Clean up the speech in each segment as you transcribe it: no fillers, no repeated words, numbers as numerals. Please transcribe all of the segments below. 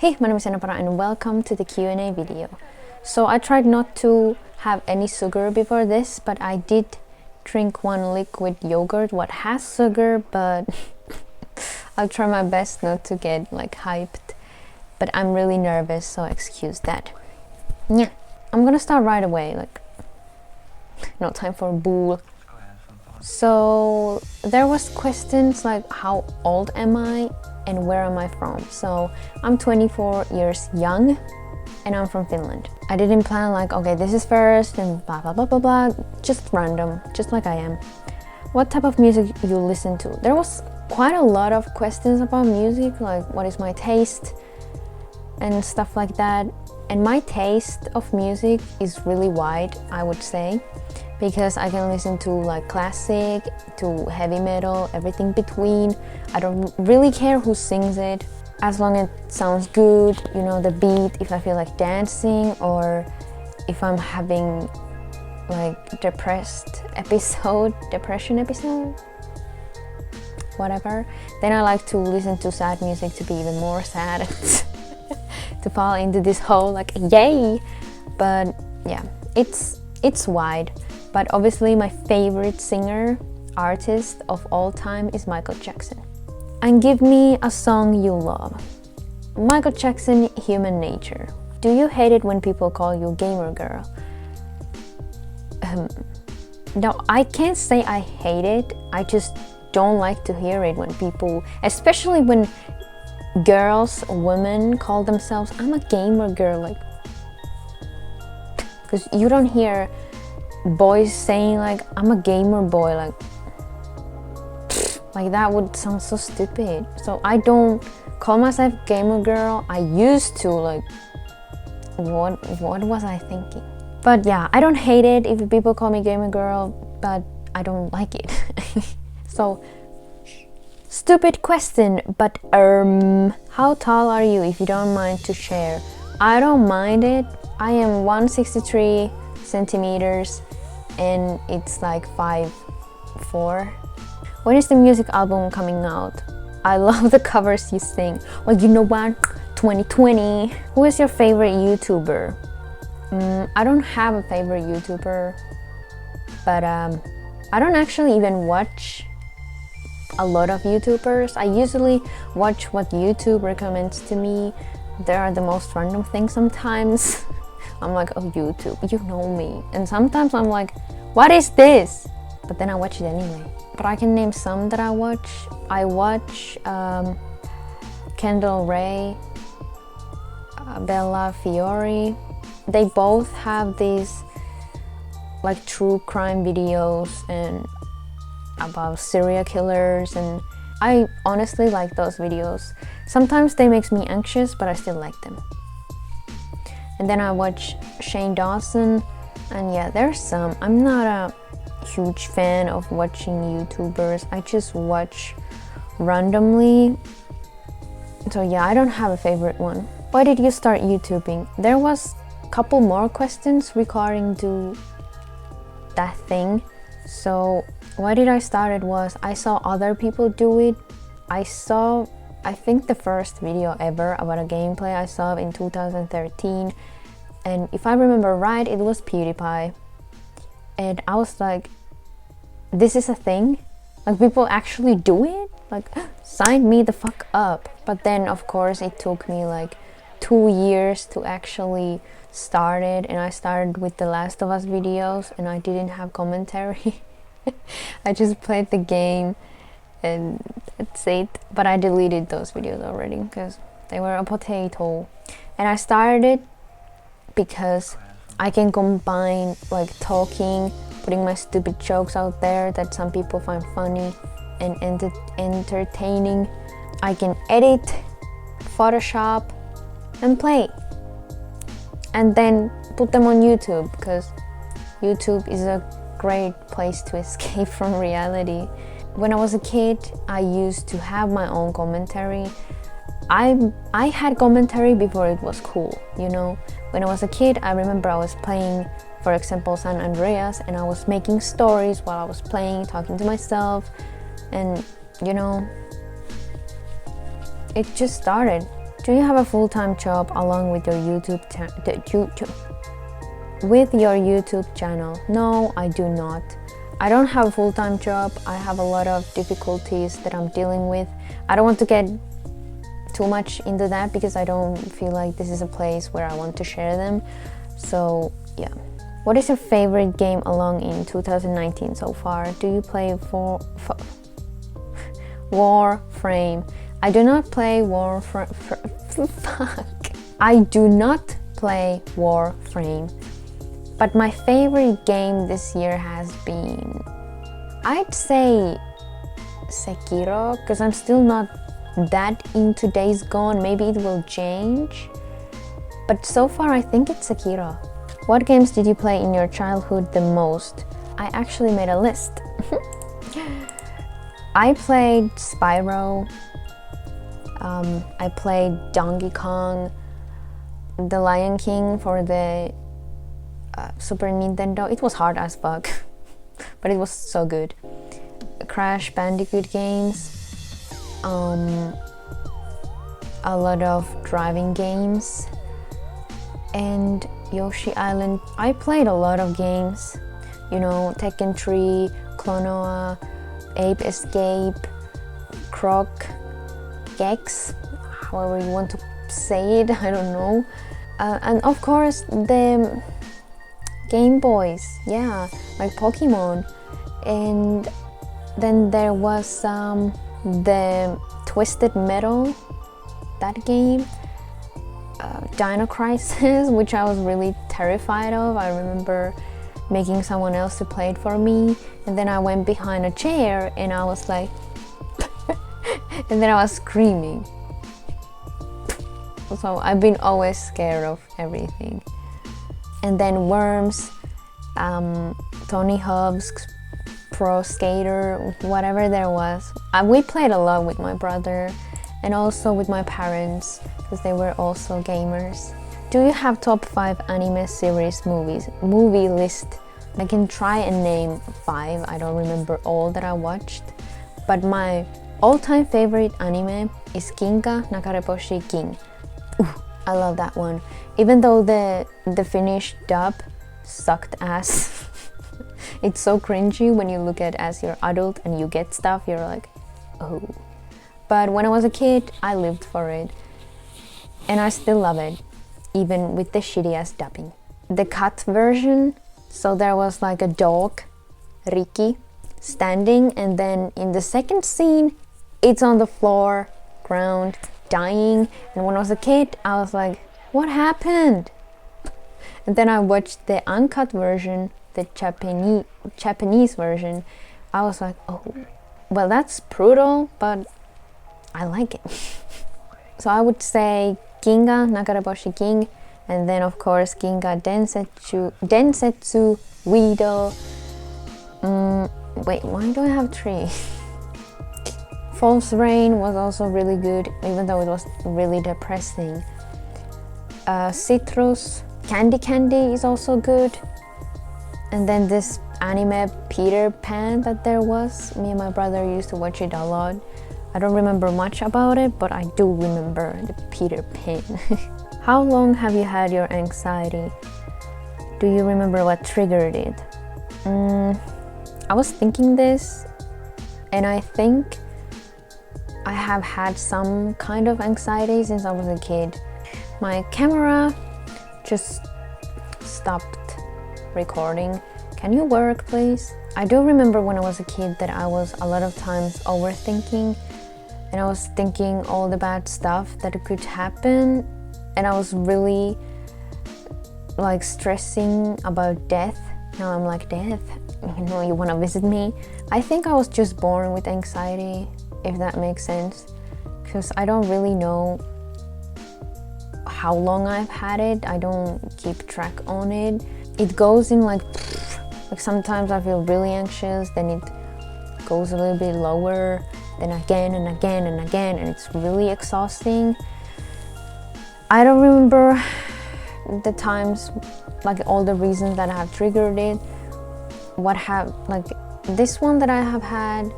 Hey, my name is Anapara and welcome to the Q&A video. So I tried not to have any sugar before this, but I did drink one liquid yogurt what has sugar, but I'll try my best not to get like hyped. But I'm really nervous, so excuse that. Yeah, I'm gonna start right away, like no time for bull. So there was questions like how old am I and where am I from? So I'm 24 years young and I'm from Finland. I didn't plan like, okay, this is first and blah blah blah blah blah, just random, just like I am. What type of music you listen to? There was quite a lot of questions about music, like what is my taste and stuff like that. And my taste of music is really wide, I would say, because I can listen to like classic, to heavy metal, everything between. I don't really care who sings it, as long as it sounds good, you know, the beat, if I feel like dancing, or if I'm having like depression episode, whatever, then I like to listen to sad music to be even more sad, to fall into this whole like yay. But yeah, it's wide. But obviously my favorite singer, artist of all time is Michael Jackson. And give me a song you love. Michael Jackson, Human Nature. Do you hate it when people call you gamer girl? No, I can't say I hate it. I just don't like to hear it when people, especially when girls, women call themselves, I'm a gamer girl, like, because you don't hear boys saying like, I'm a gamer boy, like that would sound so stupid. So I don't call myself gamer girl. I used to, like, what was I thinking? But yeah, I don't hate it if people call me gamer girl, but I don't like it. So stupid question, but how tall are you, if you don't mind to share? I don't mind it. I am 163 centimeters and it's like 5'4". When is the music album coming out? I love the covers you sing. Well, you know what? 2020. Who is your favorite YouTuber? I don't have a favorite YouTuber, but I don't actually even watch a lot of YouTubers. I usually watch what YouTube recommends to me. There are the most random things sometimes. I'm like, oh, YouTube, you know me. And sometimes I'm like, what is this? But then I watch it anyway. But I can name some that I watch. I watch Kendall Ray, Bella Fiore. They both have these like true crime videos and about serial killers, and I honestly like those videos. Sometimes they make me anxious, but I still like them. And then I watch Shane Dawson, and yeah, there's some. I'm not a huge fan of watching YouTubers. I just watch randomly. So yeah, I don't have a favorite one. Why did you start YouTubing? There was a couple more questions regarding to that thing. So why did I start it was I saw other people do it. I think the first video ever about a gameplay I saw in 2013, and if I remember right, it was PewDiePie. And I was like, this is a thing? Like, people actually do it? Like, sign me the fuck up. But then of course it took me like 2 years to actually start it, and I started with the Last of Us videos and I didn't have commentary. I just played the game and that's it. But I deleted those videos already because they were a potato. And I started it because I can combine like talking, putting my stupid jokes out there that some people find funny and entertaining. I can edit, Photoshop and play, and then put them on YouTube, because YouTube is a great place to escape from reality. When I was a kid, I used to have my own commentary. I had commentary before it was cool, you know. When I was a kid, I remember I was playing, for example, San Andreas, and I was making stories while I was playing, talking to myself, and you know, it just started. Do you have a full-time job along with your YouTube channel? No, I do not. I don't have a full-time job. I have a lot of difficulties that I'm dealing with. I don't want to get too much into that because I don't feel like this is a place where I want to share them. So yeah. What is your favorite game along in 2019 so far? Do you play Warframe? I do not play I do not play Warframe. But my favorite game this year has been, I'd say Sekiro, because I'm still not that into Days Gone. Maybe it will change. But so far I think it's Sekiro. What games did you play in your childhood the most? I actually made a list. I played Spyro. I played Donkey Kong, The Lion King for the Super Nintendo. It was hard as fuck, but it was so good. Crash Bandicoot games, a lot of driving games, and Yoshi Island. I played a lot of games, you know, Tekken 3, Klonoa, Ape Escape, Croc, Gex, however you want to say it, I don't know. And of course the Game Boys, yeah, like Pokemon. And then there was the Twisted Metal, that game, Dino Crisis, which I was really terrified of. I remember making someone else to play it for me, and then I went behind a chair and I was like and then I was screaming. So I've been always scared of everything. And then Worms, Tony Hawk's Pro Skater, whatever there was. We played a lot with my brother and also with my parents because they were also gamers. Do you have top 5 anime series movie list? I can try and name 5. I don't remember all that I watched, but my all-time favorite anime is Ginga Nakareboshi Gin. Ooh, I love that one. Even though the Finnish dub sucked ass. It's so cringy when you look at as you're adult and you get stuff, you're like, oh. But when I was a kid, I lived for it. And I still love it, even with the shitty ass dubbing. The cut version, so there was like a dog, Riki, standing, and then in the second scene, it's on the floor, ground, dying. And when I was a kid, I was like, what happened? And then I watched the uncut version, the Japanese version. I was like, oh, well, that's brutal, but I like it. So I would say Ginga Nakareboshi King, and then of course Ginga Densetsu Wido. Wait, why do I have 3? False Rain was also really good, even though it was really depressing. Citrus, Candy is also good. And then this anime Peter Pan that there was, me and my brother used to watch it a lot. I don't remember much about it, but I do remember the Peter Pan. How long have you had your anxiety? Do you remember what triggered it? I was thinking this, and I think I have had some kind of anxiety since I was a kid. My camera just stopped recording. Can you work, please? I do remember when I was a kid that I was a lot of times overthinking, and I was thinking all the bad stuff that could happen, and I was really like stressing about death. Now I'm like, death? You know, you want to visit me? I think I was just born with anxiety, if that makes sense, because I don't really know how long I've had it. I don't keep track on it. It goes in like sometimes I feel really anxious, then it goes a little bit lower, then again and again and again, and it's really exhausting. I don't remember the times, like all the reasons that I have triggered it. Like this one that I have had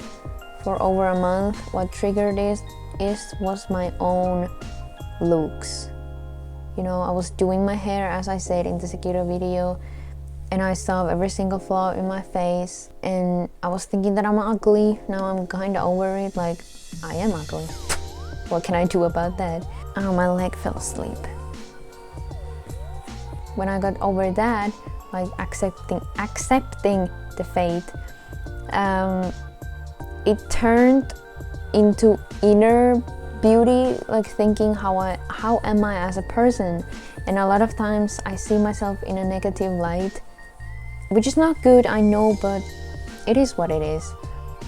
for over a month, what triggered it was my own looks. You know, I was doing my hair, as I said in the Sekiro video, and I saw every single flaw in my face, and I was thinking that I'm ugly. Now I'm kind of over it, like, I am ugly. What can I do about that? Oh, my leg fell asleep. When I got over that, like accepting the fate, it turned into inner beauty, like thinking how am I as a person. And a lot of times I see myself in a negative light, which is not good, I know, but it is what it is.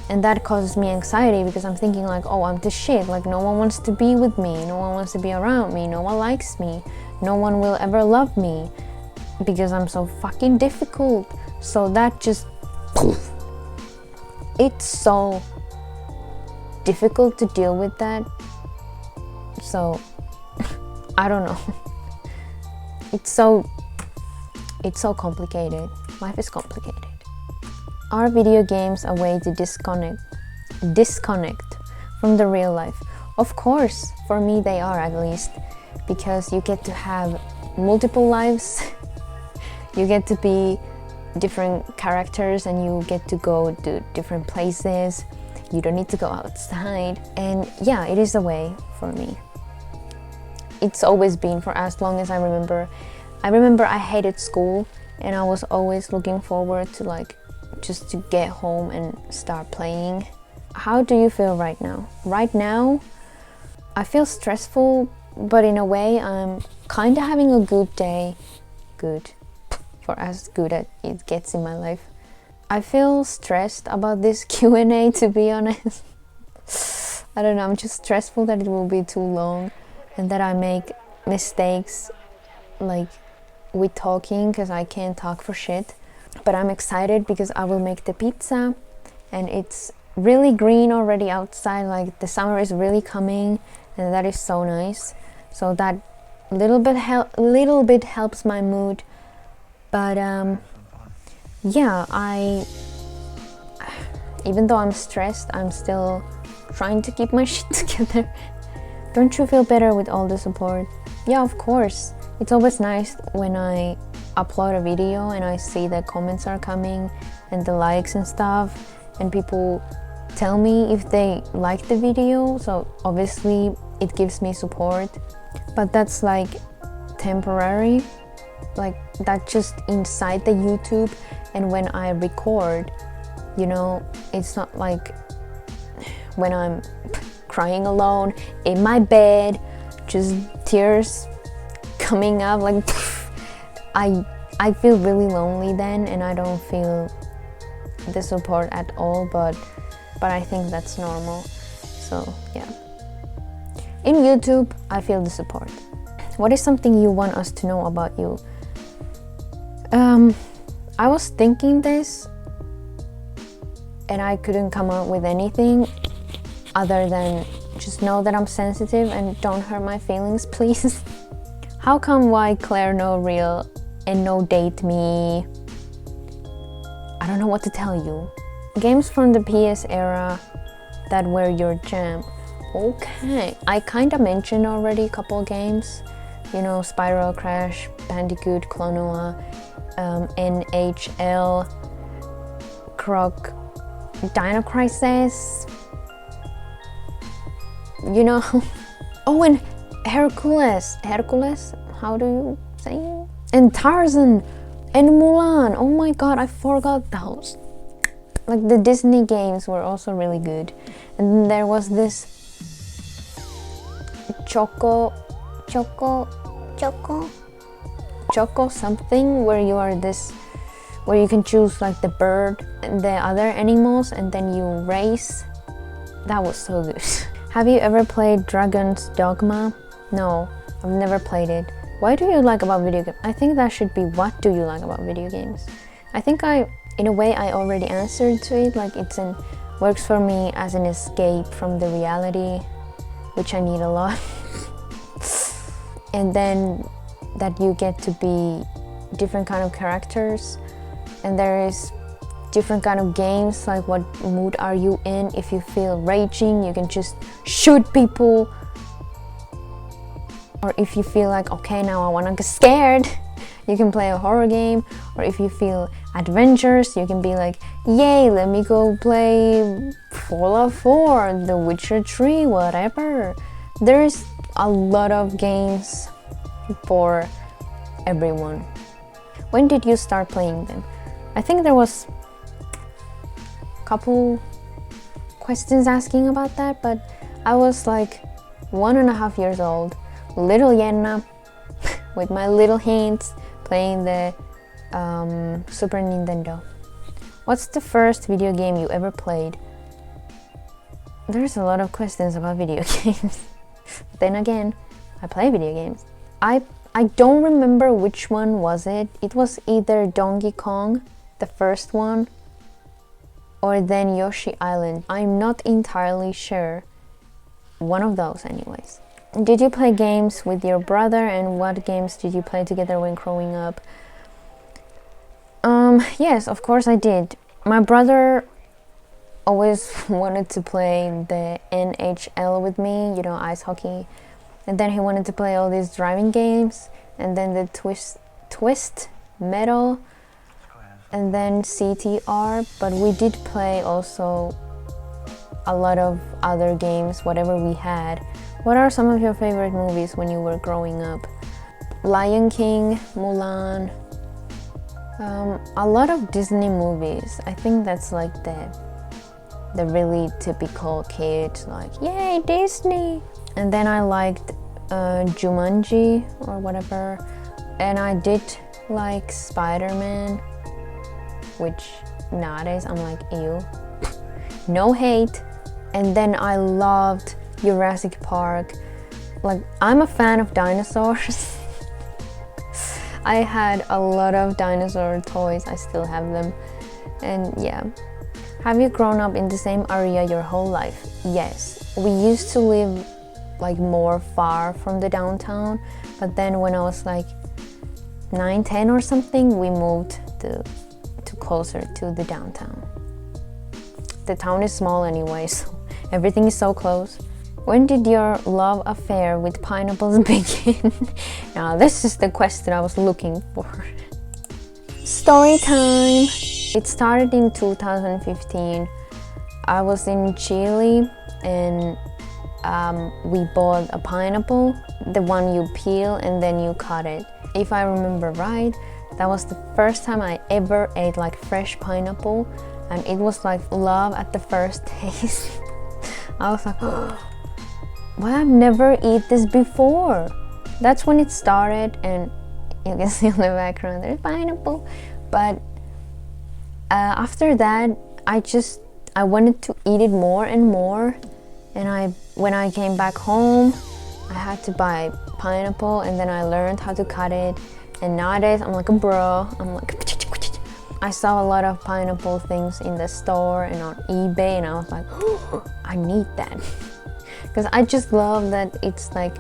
And that causes me anxiety because I'm thinking like, oh, I'm the shit, like no one wants to be with me, no one wants to be around me, no one likes me, no one will ever love me because I'm so fucking difficult. So that just poof. It's so difficult to deal with that. So I don't know. It's so complicated. Life is complicated. Are video games a way to disconnect from the real life? Of course, for me they are, at least, because you get to have multiple lives. You get to be different characters and you get to go to different places. You don't need to go outside. And yeah, it is a way for me. It's always been for as long as I remember. I remember I hated school and I was always looking forward to like just to get home and start playing. How do you feel right now? Right now, I feel stressful, but in a way I'm kind of having a good day. Good. For as good as it gets in my life. I feel stressed about this Q&A, to be honest. I don't know, I'm just stressful that it will be too long and that I make mistakes like with talking because I can't talk for shit. But I'm excited because I will make the pizza and it's really green already outside, like the summer is really coming and that is so nice. So that little bit helps my mood. But yeah, even though I'm stressed, I'm still trying to keep my shit together. Don't you feel better with all the support? Yeah, of course. It's always nice when I upload a video and I see the comments are coming and the likes and stuff, and people tell me if they like the video, so obviously it gives me support. But that's like temporary, like that's just inside the YouTube, and when I record, you know, it's not like when I'm crying alone in my bed, just tears coming up, like I feel really lonely then, and I don't feel the support at all, but I think that's normal. So yeah, in YouTube I feel the support. What is something you want us to know about you? I was thinking this and I couldn't come up with anything other than just know that I'm sensitive and don't hurt my feelings, please. How come why Claire no real and no date me? I don't know what to tell you. Games from the PS era that were your jam. Okay, I kind of mentioned already a couple games. You know, Spiral Crash, Bandicoot, Clonoa, NHL, Croc, Dino Crisis. You know, oh, and Hercules, how do you say it? And Tarzan, and Mulan. Oh my god, I forgot those. Like the Disney games were also really good. And then there was this Choco something where you are this, where you can choose like the bird and the other animals and then you race. That was so good. Have you ever played Dragon's Dogma? No, I've never played it. Why do you like about video games? I think that should be what do you like about video games? I think in a way I already answered to it, like works for me as an escape from the reality, which I need a lot. And then that you get to be different kind of characters, and there is different kind of games, like what mood are you in. If you feel raging, you can just shoot people. Or if you feel like, okay, now I want to get scared, you can play a horror game. Or if you feel adventurous, you can be like, yay, let me go play Fallout 4, The Witcher 3, whatever. There's a lot of games for everyone. When did you start playing them? I think there was a couple questions asking about that, but I was like 1.5 years old, little Jenna, with my little hands playing the Super Nintendo. What's the first video game you ever played? There's a lot of questions about video games. But then again, I play video games. I don't remember which one was it. It was either Donkey Kong, the first one, or then Yoshi Island. I'm not entirely sure. One of those anyways. Did you play games with your brother, and what games did you play together when growing up? Yes, of course I did. My brother always wanted to play the NHL with me, you know, ice hockey. And then he wanted to play all these driving games, and then the twist metal, and then CTR. But we did play also a lot of other games, whatever we had. What are some of your favorite movies when you were growing up? Lion King, Mulan, a lot of Disney movies. I think that's like the really typical kid, like, yay, Disney! And then I liked Jumanji or whatever. And I did like Spider-Man, which nowadays I'm like, ew. No hate. And then I loved Jurassic Park. Like, I'm a fan of dinosaurs. I had a lot of dinosaur toys. I still have them. And yeah. Have you grown up in the same area your whole life? Yes. We used to live like more far from the downtown, but then when I was like 9, 10 or something, we moved to closer to the downtown. The town is small anyway, so everything is so close. When did your love affair with pineapples begin? Now this is the question I was looking for. Story time! It started in 2015. I was in Chile and we bought a pineapple, the one you peel and then you cut it. If I remember right, that was the first time I ever ate like fresh pineapple, and it was like love at the first taste. I was like, oh, why I've never eaten this before? That's when it started, and you can see in the background there's pineapple. But after that, I wanted to eat it more and more. And when I came back home, I had to buy pineapple, and then I learned how to cut it. And nowadays I'm like a bro. I'm like, I saw a lot of pineapple things in the store and on eBay, and I was like, oh, I need that. Because I just love that it's like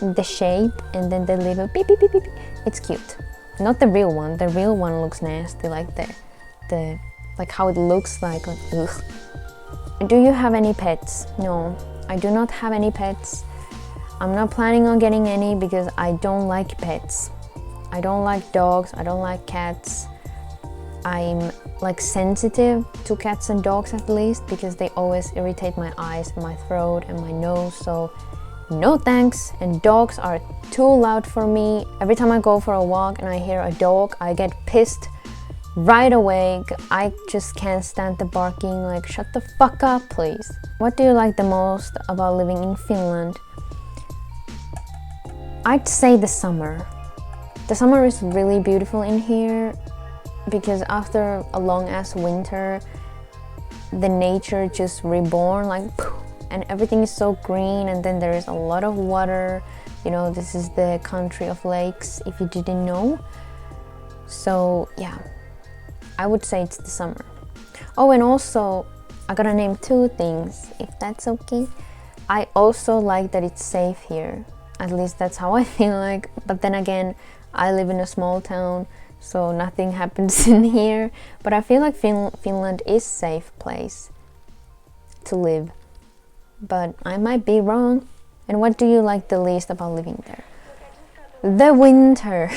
the shape and then the little beep beep beep beep. It's cute. Not the real one. The real one looks nasty, like the like how it looks like ugh. Do you have any pets? No, I do not have any pets. I'm not planning on getting any because I don't like pets. I don't like dogs, I don't like cats. I'm like sensitive to cats and dogs at least, because they always irritate my eyes, my throat and my nose, so no thanks. And dogs are too loud for me. Every time I go for a walk and I hear a dog, I get pissed right away. I just can't stand the barking, like shut the fuck up please. What do you like the most about living in Finland? I'd say the summer. The summer is really beautiful in here, because after a long ass winter, the nature just reborn, like, and everything is so green, and then there is a lot of water. You know, this is the country of lakes, if you didn't know. So yeah, I would say it's the summer. Oh, and also I gotta name 2 things, if that's okay. I also like that it's safe here. At least that's how I feel like. But then again, I live in a small town, so nothing happens in here. But I feel like Finland is a safe place to live. But I might be wrong. And what do you like the least about living there? The winter.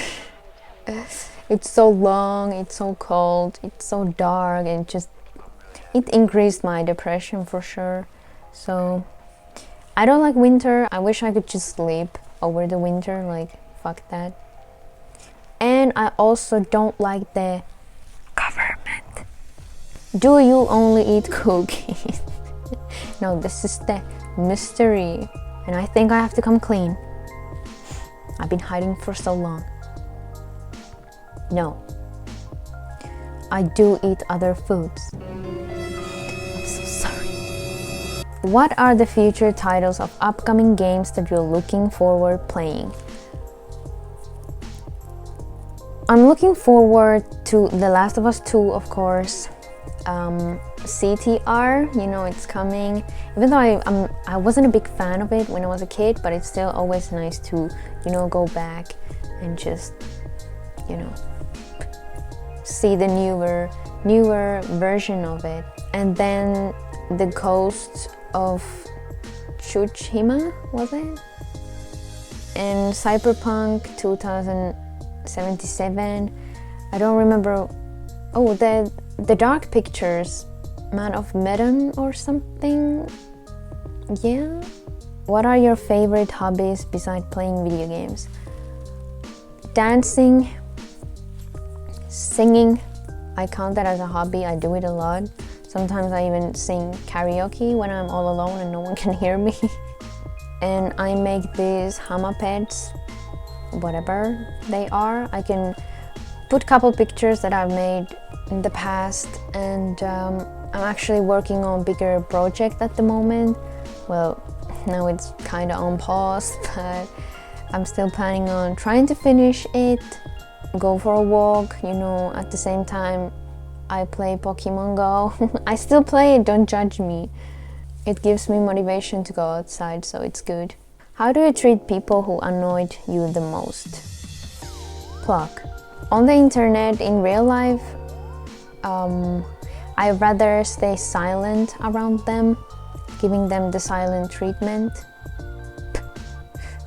It's so long, it's so cold, it's so dark, and it increased my depression for sure. So I don't like winter. I wish I could just sleep over the winter, like fuck that. And I also don't like the government. Do you only eat cookies? No, this is the mystery, and I think I have to come clean. I've been hiding for so long. No, I do eat other foods. I'm so sorry. What are the future titles of upcoming games that you're looking forward playing? I'm looking forward to The Last of Us 2, of course. CTR, you know, it's coming. Even though I wasn't a big fan of it when I was a kid, but it's still always nice to, you know, go back and just, you know, see the newer version of it. And then the Ghost of Tsushima, was it? And Cyberpunk 2077. I don't remember. Oh, the Dark Pictures, Man of Medan or something. Yeah. What are your favorite hobbies besides playing video games? Dancing, singing. I count that as a hobby. I do it a lot. Sometimes I even sing karaoke when I'm all alone and no one can hear me. And I make these hamapets, whatever they are. I can put a couple pictures that I've made in the past, and I'm actually working on a bigger project at the moment. Well, now it's kind of on pause, but I'm still planning on trying to finish it, go for a walk, you know, at the same time I play Pokemon Go. I still play it, don't judge me. It gives me motivation to go outside, so it's good. How do you treat people who annoyed you the most? Pluck. On the internet, in real life, I'd rather stay silent around them, giving them the silent treatment.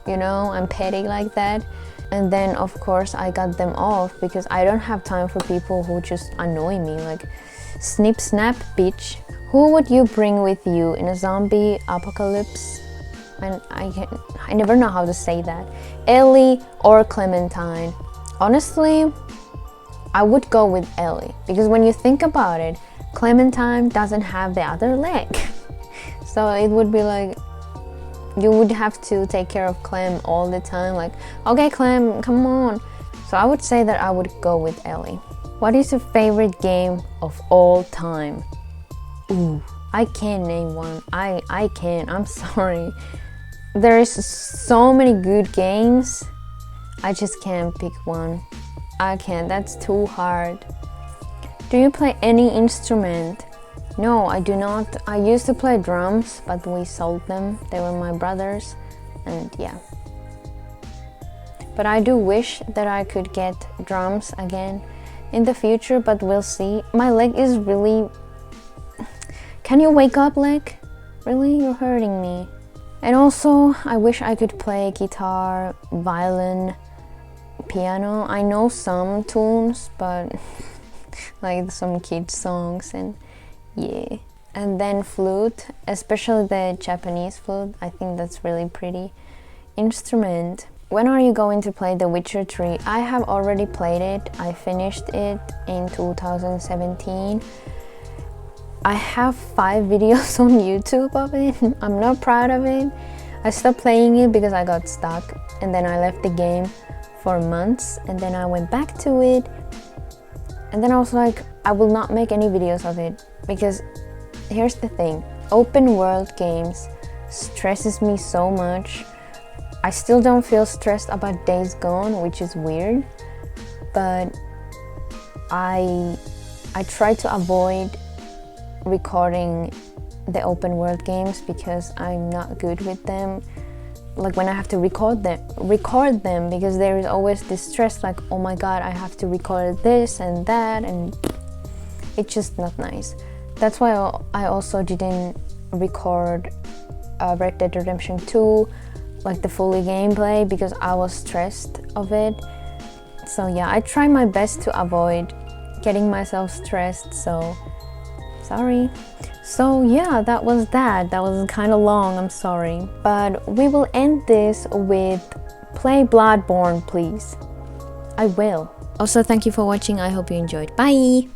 You know, I'm petty like that. And then of course I got them off because I don't have time for people who just annoy me, like snip snap bitch. Who would you bring with you in a zombie apocalypse? And I never know how to say that. Ellie or Clementine? Honestly, I would go with Ellie, because when you think about it, Clementine doesn't have the other leg. So it would be like, you would have to take care of Clem all the time, like, okay Clem, come on. So I would say that I would go with Ellie. What is your favorite game of all time? Ooh, I can't name one. I can't, I'm sorry. There's so many good games, I just can't pick one. I can't, that's too hard. Do you play any instrument? No, I do not. I used to play drums, but we sold them. They were my brother's, and yeah. But I do wish that I could get drums again in the future, but we'll see. My leg is really... Can you wake up, leg? Really? You're hurting me. And also, I wish I could play guitar, violin, piano. I know some tunes, but like some kids songs, and yeah. And then flute, especially the Japanese flute. I think that's really pretty instrument. When are you going to play The Witcher 3? I have already played it. I finished it in 2017. I have 5 videos on YouTube of it. I'm not proud of it. I stopped playing it because I got stuck, and then I left the game for months, and then I went back to it, and then I was like, I will not make any videos of it, because here's the thing, open world games stresses me so much. I still don't feel stressed about Days Gone, which is weird, but I try to avoid recording the open world games because I'm not good with them. Like when I have to record them, because there is always this stress, like, oh my god, I have to record this and that, and it's just not nice. That's why I also didn't record Red Dead Redemption 2 like the fully gameplay because I was stressed of it. So yeah, I try my best to avoid getting myself stressed, so sorry. So yeah, that was that was kind of long, I'm sorry, but we will end this with play Bloodborne, please. I will. Also, thank you for watching. I hope you enjoyed. Bye.